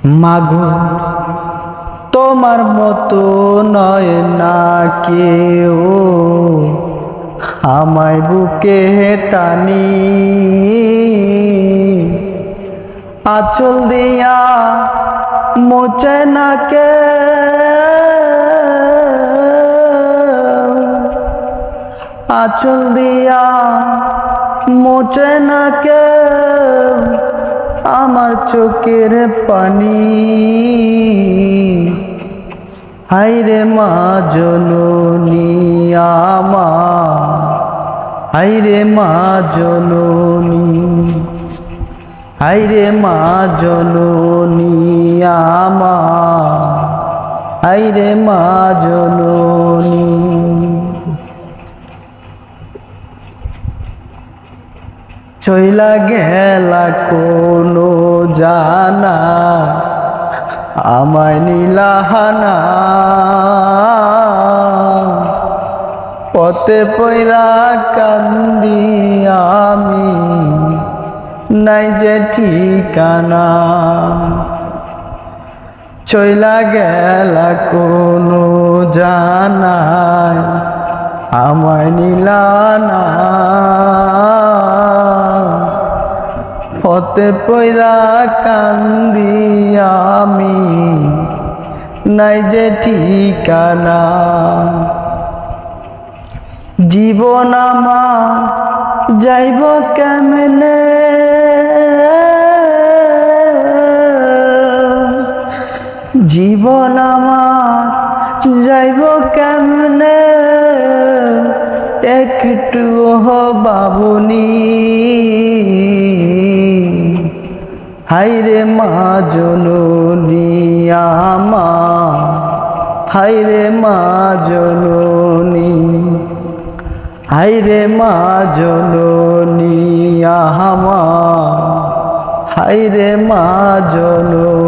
মাগো তোমার মতো নয় না কেউ আমায় বুকে টানি, আঁচল দিয়া মোচে না কে, আঁচল দিয়া মোচে না কে আমার চোখের পানি। হায়রে মা জননী আমার, হায়রে মা জননী, হায়রে মা জননী আমার, হায়রে মা জননী। চইলা গেলা কোনো জানা আমায় নীলাহানা, পথে পয়রা কান্দি আমি নাই যে ঠিকানা। চইলা গেলা কোনো জানায় আমায় নীলানা, পথে পয়রা কান্দি আমি নাই যে ঠিকানা। জীবন আমার যাইব কেমনে, জীবন আমার যাইব কেমনে, একটু ভাবুনি। হায়রে মা জননী আমার, হায়রে মা জননী, হায়রে মা জননী আমার, হায়রে মা জননী।